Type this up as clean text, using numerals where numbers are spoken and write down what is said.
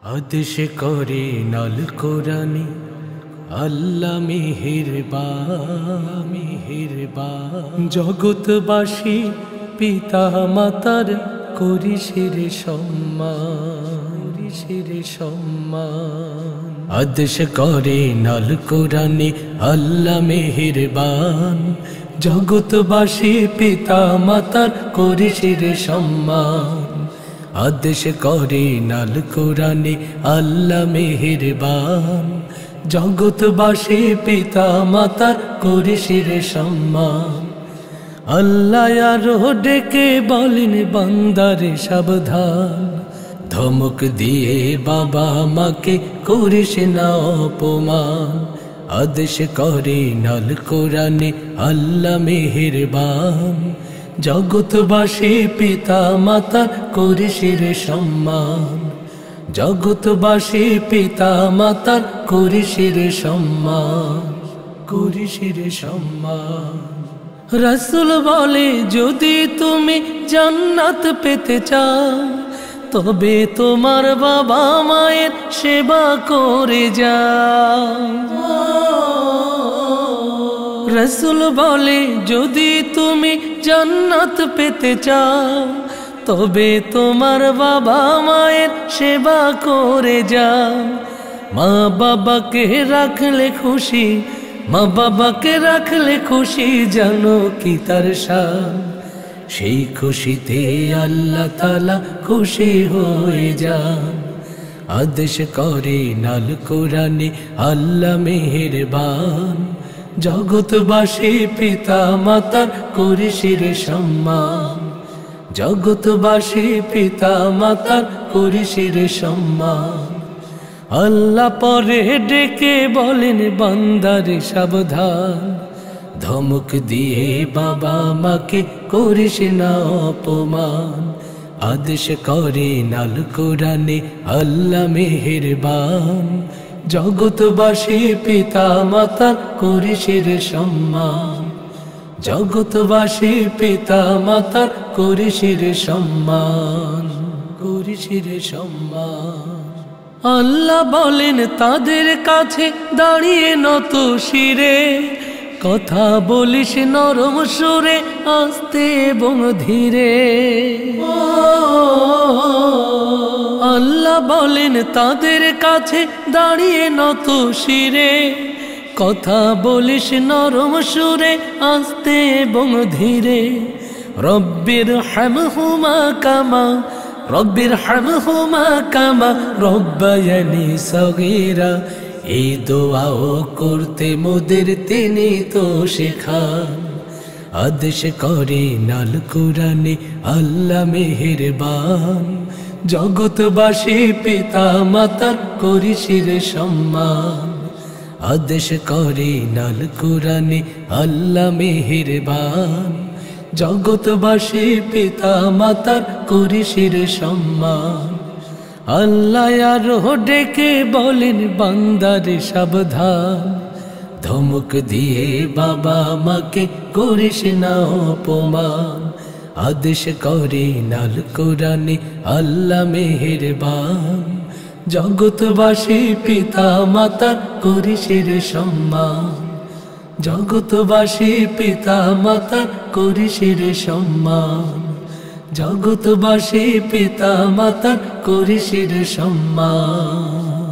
আদেশ করে নাল কোরআনে আল্লাহ মেহেরবান জগৎবাসী পিতা মাতার করিস রে সম্মান আদেশ করে নাল কোরআনে আল্লাহ মেহেরবান জগৎবাসী পিতা মাতার করিস রে সম্মান আদেশ করে নাল কোরআনে আল্লাহ মেহেরবান জগৎবাসী পিতা মাতার করিস রে সম্মান আল্লাহ আরো ডেকে বলেন বান্দারে সাবধান ধমক দিয়ে বাবা মাকে করিস না অপমান আদেশ করে নাল কোরআনে আল্লাহ মেহেরবান জগৎবাসী পিতা মাতার করিস রে সম্মান জগৎবাসী পিতা মাতার করিস রে সম্মান রাসূল বলে যদি তুমি জান্নাত পেতে চাও তবে তোমার বাবা মায়ের সেবা করে যাও রাসূল বলে যদি তুমি জান্নাত পেতে চাও তবে তোমার বাবা মায়ের সেবা করে যাও মা বাবাকে রাখলে খুশি জানো কি তার শান সেই খুশিতে আল্লাহ তাআলা খুশি হয়ে যান আদেশ করে নাল কোরআনে আল্লাহ মেহেরবান জগৎবাসী পিতা মাতার করিস রে সম্মান জগৎবাসী পিতা মাতার করিস রে সম্মান আল্লাহ পরে ডেকে বলেন বান্দারে সাবধান ধমক দিয়ে বাবা মাকে করিস না অপমান আদেশ করে নাল কোরআনে আল্লাহ মেহেরবান জগৎবাসী পিতা মাতার করিস রে সম্মান জগৎবাসী পিতা মাতার করিস রে সম্মান আল্লাহ বলেন তাদের কাছে দাঁড়িয়ে নত শিরে কথা বলিস নরম সুরে আস্তে এবং ধীরে আল্লাহ বলেন তাদের কাছে দাঁড়িয়ে নত শিরে কথা বলিস নরম সুরে আস্তে এবং ধীরে রব্বির হামহুমা কামা রব্বায়ানি সগীরা এই দোয়াও করতে মোদের তিনি তো শেখান আদেশ করে নাল কোরআনে আল্লাহ মেহেরবান জগৎবাসী পিতা মাতার করিস রে সম্মান আদেশ করে নাল কোরআনে আল্লাহ মেহেরবান জগৎবাসী পিতা মাতার করিস রে সম্মান আল্লাহ আরো ডেকে বলেন বান্দারে সাবধান ধমক দিয়ে বাবা মাকে করিস না অপমান আদেশ করে নাল কোরআনে আল্লাহ মেহেরবান জগৎবাসী পিতা মাতার করিস রে সম্মান জগৎবাসী পিতা মাতার করিস রে সম্মান জগৎবাসী পিতা মাতার করিস রে সম্মান।